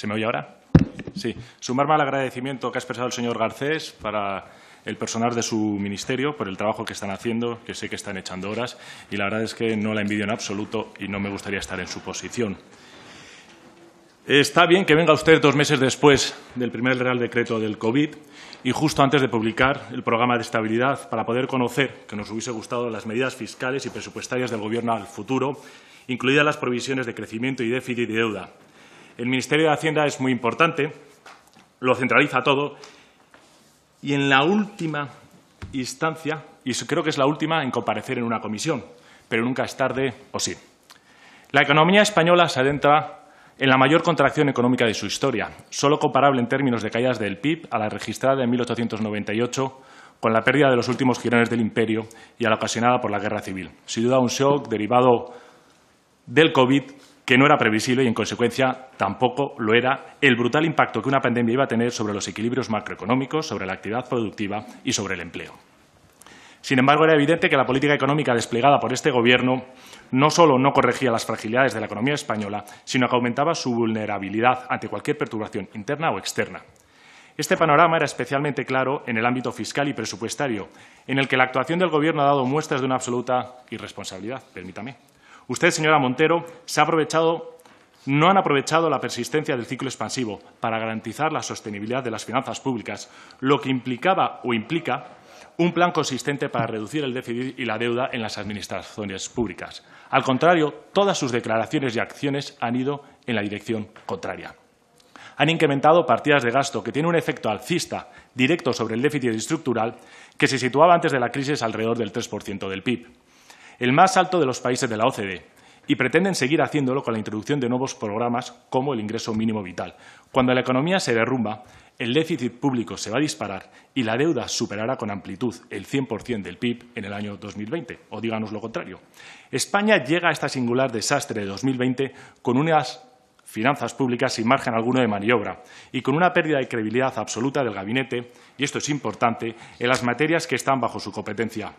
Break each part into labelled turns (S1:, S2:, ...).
S1: ¿Se me oye ahora? Sí. Sumarme al agradecimiento que ha expresado el señor Garcés para el personal de su ministerio por el trabajo que están haciendo, que sé que están echando horas, y la verdad es que no la envidio en absoluto y no me gustaría estar en su posición. Está bien que venga usted 2 meses después del primer Real Decreto del COVID y justo antes de publicar el programa de estabilidad para poder conocer, que nos hubiese gustado, las medidas fiscales y presupuestarias del Gobierno al futuro, incluidas las previsiones de crecimiento y déficit y deuda. El Ministerio de Hacienda es muy importante, lo centraliza todo y en la última instancia, y creo que es la última en comparecer en una comisión, pero nunca es tarde o sí. La economía española se adentra en la mayor contracción económica de su historia, solo comparable en términos de caídas del PIB a la registrada en 1898, con la pérdida de los últimos jirones del imperio y a la ocasionada por la guerra civil. Sin duda, un shock derivado del COVID que no era previsible y, en consecuencia, tampoco lo era el brutal impacto que una pandemia iba a tener sobre los equilibrios macroeconómicos, sobre la actividad productiva y sobre el empleo. Sin embargo, era evidente que la política económica desplegada por este Gobierno no solo no corregía las fragilidades de la economía española, sino que aumentaba su vulnerabilidad ante cualquier perturbación interna o externa. Este panorama era especialmente claro en el ámbito fiscal y presupuestario, en el que la actuación del Gobierno ha dado muestras de una absoluta irresponsabilidad, permítame. Usted, señora Montero, no han aprovechado la persistencia del ciclo expansivo para garantizar la sostenibilidad de las finanzas públicas, lo que implicaba o implica un plan consistente para reducir el déficit y la deuda en las administraciones públicas. Al contrario, todas sus declaraciones y acciones han ido en la dirección contraria. Han incrementado partidas de gasto que tienen un efecto alcista directo sobre el déficit estructural que se situaba antes de la crisis alrededor del 3% del PIB, el más alto de los países de la OCDE, y pretenden seguir haciéndolo con la introducción de nuevos programas como el ingreso mínimo vital. Cuando la economía se derrumba, el déficit público se va a disparar y la deuda superará con amplitud el 100% del PIB en el año 2020, o díganos lo contrario. España llega a este singular desastre de 2020 con unas finanzas públicas sin margen alguno de maniobra y con una pérdida de credibilidad absoluta del gabinete, y esto es importante, en las materias que están bajo su competencia.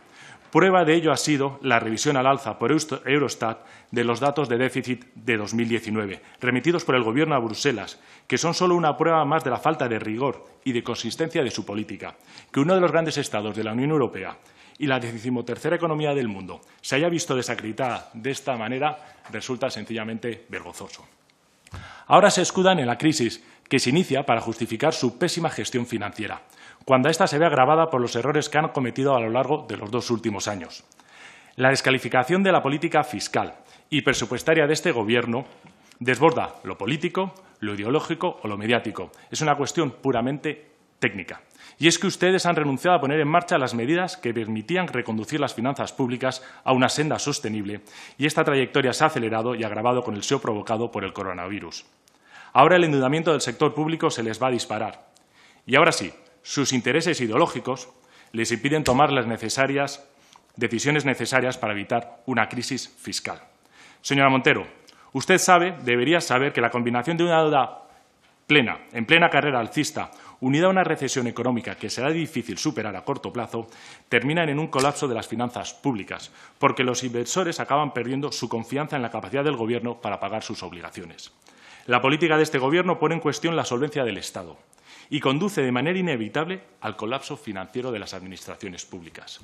S1: Prueba de ello ha sido la revisión al alza por Eurostat de los datos de déficit de 2019, remitidos por el Gobierno a Bruselas, que son solo una prueba más de la falta de rigor y de consistencia de su política. Que uno de los grandes estados de la Unión Europea y la 13ª economía del mundo se haya visto desacreditada de esta manera resulta sencillamente vergonzoso. Ahora se escudan en la crisis que se inicia para justificar su pésima gestión financiera, cuando ésta se ve agravada por los errores que han cometido a lo largo de los 2 últimos años. La descalificación de la política fiscal y presupuestaria de este Gobierno desborda lo político, lo ideológico o lo mediático. Es una cuestión puramente técnica. Y es que ustedes han renunciado a poner en marcha las medidas que permitían reconducir las finanzas públicas a una senda sostenible, y esta trayectoria se ha acelerado y agravado con el shock provocado por el coronavirus. Ahora el endeudamiento del sector público se les va a disparar. Y ahora sí, sus intereses ideológicos les impiden tomar las decisiones necesarias para evitar una crisis fiscal. Señora Montero, usted debería saber que la combinación de una deuda plena, en plena carrera alcista, unida a una recesión económica que será difícil superar a corto plazo, terminan en un colapso de las finanzas públicas, porque los inversores acaban perdiendo su confianza en la capacidad del Gobierno para pagar sus obligaciones. La política de este Gobierno pone en cuestión la solvencia del Estado y conduce de manera inevitable al colapso financiero de las administraciones públicas.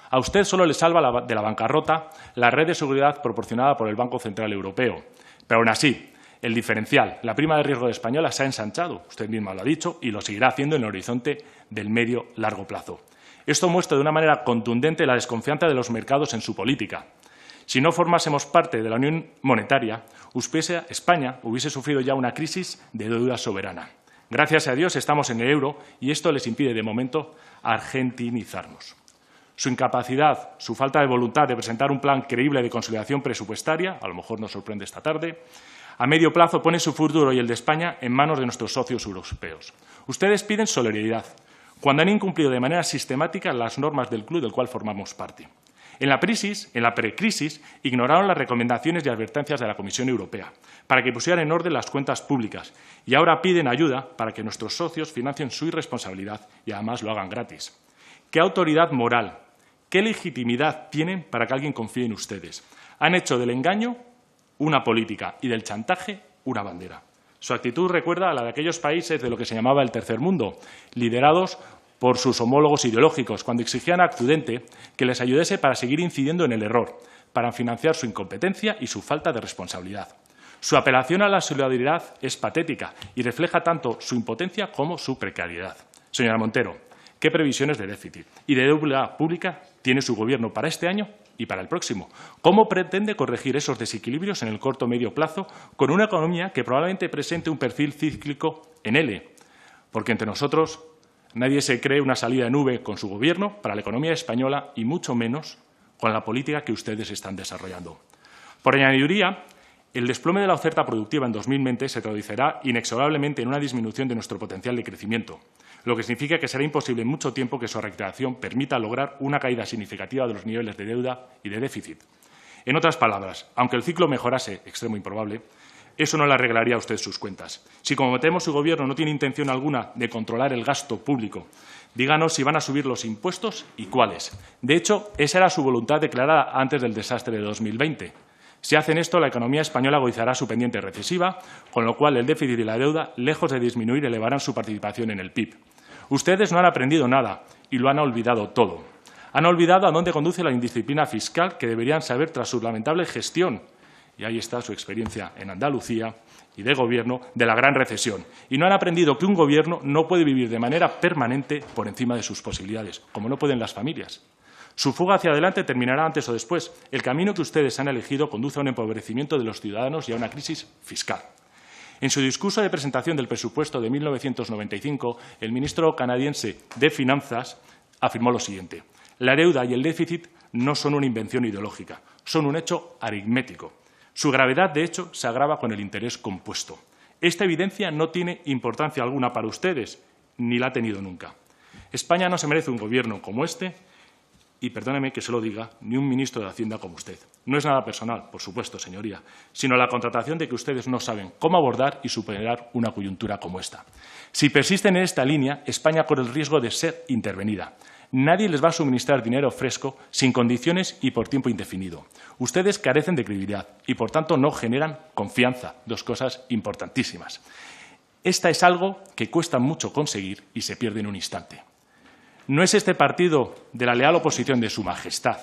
S1: A usted solo le salva de la bancarrota la red de seguridad proporcionada por el Banco Central Europeo, pero aún así, el diferencial, la prima de riesgo española se ha ensanchado, usted misma lo ha dicho, y lo seguirá haciendo en el horizonte del medio-largo plazo. Esto muestra de una manera contundente la desconfianza de los mercados en su política. Si no formásemos parte de la Unión Monetaria, España hubiese sufrido ya una crisis de deuda soberana. Gracias a Dios estamos en el euro y esto les impide de momento argentinizarnos. Su incapacidad, su falta de voluntad de presentar un plan creíble de consolidación presupuestaria, a lo mejor nos sorprende esta tarde, a medio plazo pone su futuro y el de España en manos de nuestros socios europeos. Ustedes piden solidaridad cuando han incumplido de manera sistemática las normas del club del cual formamos parte. En la precrisis, ignoraron las recomendaciones y advertencias de la Comisión Europea para que pusieran en orden las cuentas públicas y ahora piden ayuda para que nuestros socios financien su irresponsabilidad y además lo hagan gratis. ¿Qué autoridad moral, qué legitimidad tienen para que alguien confíe en ustedes? Han hecho del engaño una política y del chantaje una bandera. Su actitud recuerda a la de aquellos países de lo que se llamaba el tercer mundo, liderados por sus homólogos ideológicos, cuando exigían a Occidente que les ayudase para seguir incidiendo en el error, para financiar su incompetencia y su falta de responsabilidad. Su apelación a la solidaridad es patética y refleja tanto su impotencia como su precariedad. Señora Montero, ¿qué previsiones de déficit y de deuda pública tiene su Gobierno para este año y para el próximo? ¿Cómo pretende corregir esos desequilibrios en el corto o medio plazo con una economía que probablemente presente un perfil cíclico en L? Porque entre nosotros nadie se cree una salida en V con su Gobierno para la economía española y mucho menos con la política que ustedes están desarrollando. Por añadiduría, el desplome de la oferta productiva en 2020 se traducirá inexorablemente en una disminución de nuestro potencial de crecimiento, lo que significa que será imposible en mucho tiempo que su reactivación permita lograr una caída significativa de los niveles de deuda y de déficit. En otras palabras, aunque el ciclo mejorase, extremo improbable, eso no le arreglaría a usted sus cuentas. Si, como temo, su Gobierno no tiene intención alguna de controlar el gasto público, díganos si van a subir los impuestos y cuáles. De hecho, esa era su voluntad declarada antes del desastre de 2020. Si hacen esto, la economía española agudizará su pendiente recesiva, con lo cual el déficit y la deuda, lejos de disminuir, elevarán su participación en el PIB. Ustedes no han aprendido nada y lo han olvidado todo. Han olvidado a dónde conduce la indisciplina fiscal que deberían saber tras su lamentable gestión. Y ahí está su experiencia en Andalucía y de Gobierno de la gran recesión. Y no han aprendido que un Gobierno no puede vivir de manera permanente por encima de sus posibilidades, como no pueden las familias. Su fuga hacia adelante terminará antes o después. El camino que ustedes han elegido conduce a un empobrecimiento de los ciudadanos y a una crisis fiscal. En su discurso de presentación del presupuesto de 1995, el ministro canadiense de Finanzas afirmó lo siguiente: la deuda y el déficit no son una invención ideológica, son un hecho aritmético. Su gravedad, de hecho, se agrava con el interés compuesto. Esta evidencia no tiene importancia alguna para ustedes, ni la ha tenido nunca. España no se merece un Gobierno como este y, perdóneme que se lo diga, ni un ministro de Hacienda como usted. No es nada personal, por supuesto, señoría, sino la constatación de que ustedes no saben cómo abordar y superar una coyuntura como esta. Si persisten en esta línea, España corre el riesgo de ser intervenida. Nadie les va a suministrar dinero fresco, sin condiciones y por tiempo indefinido. Ustedes carecen de credibilidad y, por tanto, no generan confianza, dos cosas importantísimas. Esta es algo que cuesta mucho conseguir y se pierde en un instante. No es este partido de la leal oposición de Su Majestad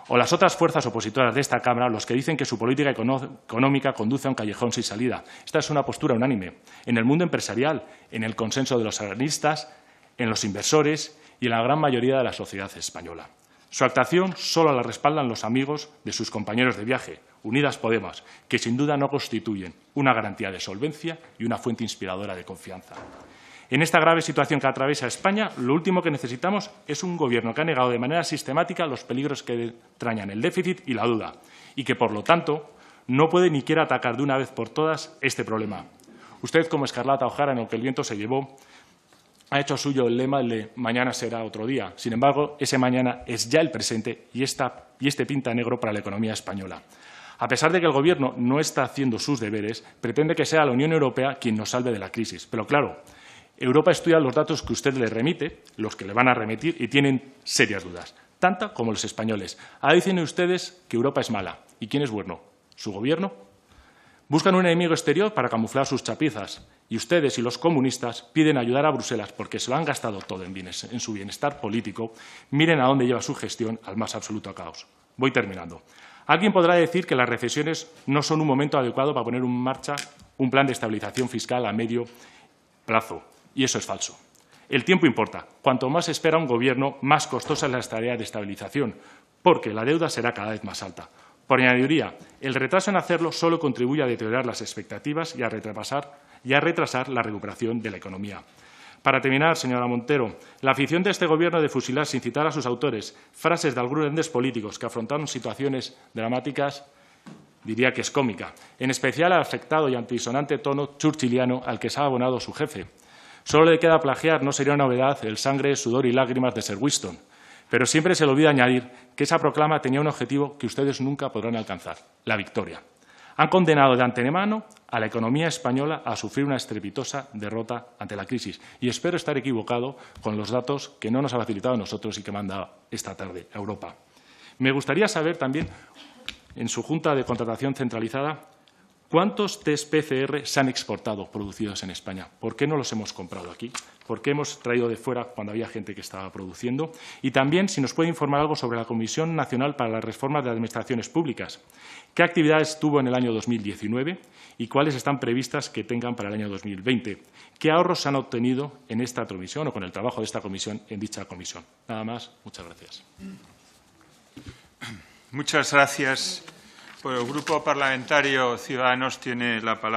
S1: o las otras fuerzas opositoras de esta Cámara los que dicen que su política económica conduce a un callejón sin salida. Esta es una postura unánime en el mundo empresarial, en el consenso de los analistas, en los inversores y en la gran mayoría de la sociedad española. Su actuación solo la respaldan los amigos de sus compañeros de viaje, Unidas Podemos, que sin duda no constituyen una garantía de solvencia y una fuente inspiradora de confianza. En esta grave situación que atraviesa España, lo último que necesitamos es un Gobierno que ha negado de manera sistemática los peligros que entrañan el déficit y la deuda y que, por lo tanto, no puede ni quiere atacar de una vez por todas este problema. Usted, como Escarlata O'Hara, en lo que el viento se llevó, ha hecho suyo el lema de mañana será otro día. Sin embargo, ese mañana es ya el presente y este pinta negro para la economía española. A pesar de que el Gobierno no está haciendo sus deberes, pretende que sea la Unión Europea quien nos salve de la crisis. Pero claro, Europa estudia los datos que usted le remite, los que le van a remitir, y tienen serias dudas, tanto como los españoles. Ahora dicen ustedes que Europa es mala. ¿Y quién es bueno? ¿Su Gobierno? Buscan un enemigo exterior para camuflar sus chapizas. Y ustedes y los comunistas piden ayudar a Bruselas porque se lo han gastado todo en su bienestar político. Miren a dónde lleva su gestión, al más absoluto caos. Voy terminando. Alguien podrá decir que las recesiones no son un momento adecuado para poner en marcha un plan de estabilización fiscal a medio plazo. Y eso es falso. El tiempo importa. Cuanto más espera un Gobierno, más costosa es la tarea de estabilización, porque la deuda será cada vez más alta. Por añadiduría, el retraso en hacerlo solo contribuye a deteriorar las expectativas y a retrasar la recuperación de la economía. Para terminar, señora Montero, la afición de este Gobierno de fusilar sin citar a sus autores frases de algunos grandes políticos que afrontaron situaciones dramáticas, diría que es cómica, en especial al afectado y antisonante tono churchilliano al que se ha abonado su jefe. Solo le queda plagiar, no sería una novedad, el sangre, sudor y lágrimas de Sir Winston. Pero siempre se le olvida añadir que esa proclama tenía un objetivo que ustedes nunca podrán alcanzar, la victoria. Han condenado de antemano a la economía española a sufrir una estrepitosa derrota ante la crisis. Y espero estar equivocado con los datos que no nos ha facilitado a nosotros y que manda esta tarde a Europa. Me gustaría saber también, en su Junta de Contratación Centralizada, ¿Cuántos test PCR se han exportado producidos en España? ¿Por qué no los hemos comprado aquí? ¿Por qué hemos traído de fuera cuando había gente que estaba produciendo? Y también, si nos puede informar algo sobre la Comisión Nacional para la Reforma de Administraciones Públicas. ¿Qué actividades tuvo en el año 2019 y cuáles están previstas que tengan para el año 2020? ¿Qué ahorros se han obtenido en esta comisión o con el trabajo de esta comisión en dicha comisión? Nada más. Muchas gracias.
S2: Muchas gracias. Por el Grupo Parlamentario Ciudadanos tiene la palabra.